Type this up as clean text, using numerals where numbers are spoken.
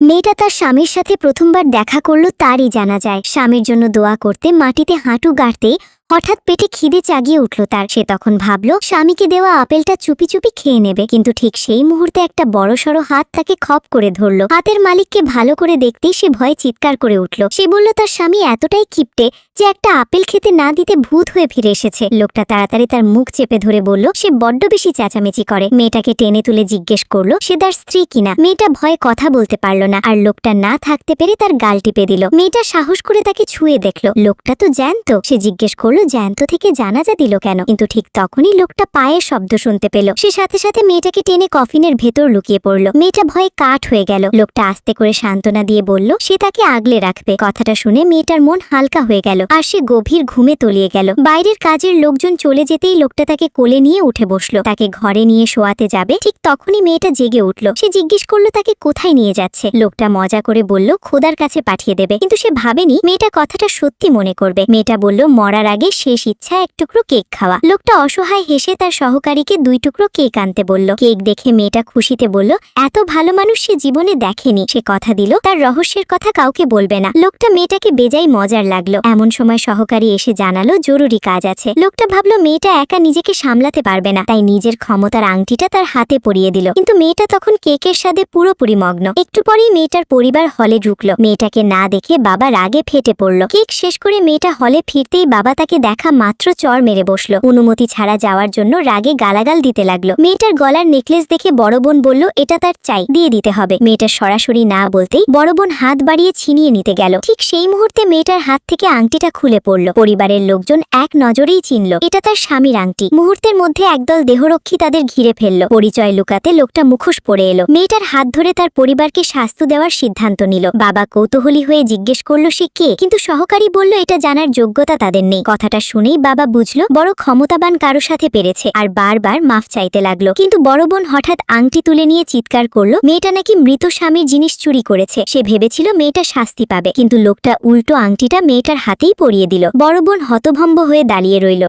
মেয়েটা তার স্বামীর সাথে প্রথমবার দেখা করল তারই জানা যায়। স্বামীর জন্য দোয়া করতে মাটিতে হাঁটু গাড়তে হঠাৎ পেটে খিদে চাগিয়ে উঠল তার। সে তখন ভাবল স্বামীকে দেওয়া আপেলটা চুপি চুপি খেয়ে নেবে, কিন্তু ঠিক সেই মুহূর্তে একটা বড়সড় হাত তাকে খপ করে ধরল। হাতের মালিককে ভালো করে দেখতেই সে ভয়ে চিৎকার করে উঠল। সে বলল তার স্বামী এতটাই কিপটে যে একটা আপেল খেতে না দিতে ভূত হয়ে ফিরে এসেছে। লোকটা তাড়াতাড়ি তার মুখ চেপে ধরে বলল সে বড্ড বেশি চেঁচামেচি করে। মেয়েটাকে টেনে তুলে জিজ্ঞেস করলো সে তার স্ত্রী কিনা। মেয়েটা ভয়ে কথা বলতে পারল না, আর লোকটা না থাকতে পেরে তার গাল টিপে দিল। মেয়েটা সাহস করে তাকে ছুঁয়ে দেখলো, লোকটা তো জ্যান্ত। সে জিজ্ঞেস করলো জ্যান্ত থেকে জানাজা দিল কেন? কিন্তু ঠিক তখনই লোকটা পায়ের শব্দ শুনতে পেল। সে সাথে সাথে মেয়েটাকে টেনে কফিনের ভেতর লুকিয়ে পড়ল। মেয়েটা ভয়ে কাঠ হয়ে গেল। লোকটা আস্তে করে সান্ত্বনা দিয়ে বলল সে তাকে আগলে রাখবে। কথাটা শুনে মেয়েটার মন হালকা হয়ে গেল, আর সে গভীর ঘুমে তলিয়ে গেল। বাইরের কাজের লোকজন চলে যেতেই লোকটা তাকে কোলে নিয়ে উঠে বসলো। তাকে ঘরে নিয়ে শোয়াতে যাবে, ঠিক তখনই মেয়েটা জেগে উঠল। সে জিজ্ঞেস করলো তাকে কোথায় নিয়ে যাচ্ছে। লোকটা মজা করে বলল খোদার কাছে পাঠিয়ে দেবে, কিন্তু সে ভাবেনি মেয়েটা কথাটা সত্যি মনে করবে। মেয়েটা বলল মরার আগে শেষ ইচ্ছা এক টুকরো কেক খাওয়া। লোকটা অসহায় হেসে তার সহকারীকে 2 টুকরো কেক আনতে বলল। কেক দেখে মেয়েটা খুশিতে বলল এত ভালো মানুষ সে জীবনে দেখেনি। সে কথা দিল তার রহস্যের কথা কাউকে বলবে না। লোকটা মেয়েটাকে বেজায় মজার লাগলো। এমন সময় সহকারী এসে জানালো জরুরি কাজ আছে। লোকটা ভাবলো মেয়েটা একা নিজেকে সামলাতে পারবে না, তাই নিজের ক্ষমতার আংটিটা তার হাতে পরিয়ে দিল। কিন্তু মেয়েটা তখন কেকের স্বাদে পুরোপুরি মগ্ন। একটু পরেই মেয়েটার পরিবার হলে ঢুকলো। মেয়েটাকে না দেখে বাবা রাগে ফেটে পড়ল। কেক শেষ করে মেয়েটা হলে ফিরতেই বাবা তাকে দেখা মাত্র চড় মেরে বসলো। অনুমতি ছাড়া যাওয়ার জন্য রাগে গালাগাল দিতে লাগলো। মেয়েটার গলার নেকলেস দেখে বড় বোন বলল এটা তার চাই, দিয়ে দিতে হবে। মেয়েটা সরাসরি না বলতেই বড় বোন হাত বাড়িয়ে ছিনিয়ে নিতে গেল। ঠিক সেই মুহূর্তে মেয়েটার হাত থেকে আংটিটা খুলে পড়ল। পরিবারের লোকজন এক নজরেই চিনল এটা তার স্বামীর আংটি। মুহূর্তের মধ্যে একদল দেহরক্ষী তাদের ঘিরে ফেলল। পরিচয় লুকাতে লোকটা মুখোশ পরে এলো। মেয়েটার হাত ধরে তার পরিবারকে শাস্তি দেওয়ার সিদ্ধান্ত নিল। বাবা কৌতূহলী হয়ে জিজ্ঞেস করলো সে কে, কিন্তু সহকারী বলল এটা জানার যোগ্যতা তাদের নেই। কথাটা শুনেই বাবা বুঝলো বড় ক্ষমতাবান কারো সাথে পেরেছে, আর বারবার মাফ চাইতে লাগলো। কিন্তু বড় বোন হঠাৎ আংটি তুলে নিয়ে চিৎকার করলো মেয়েটা নাকি মৃত স্বামীর জিনিস চুরি করেছে। সে ভেবেছিল মেয়েটা শাস্তি পাবে, কিন্তু লোকটা উল্টো আংটিটা মেয়েটার হাতেই পরিয়ে দিল। বড় বোন হতভম্ব হয়ে দাঁড়িয়ে রইল।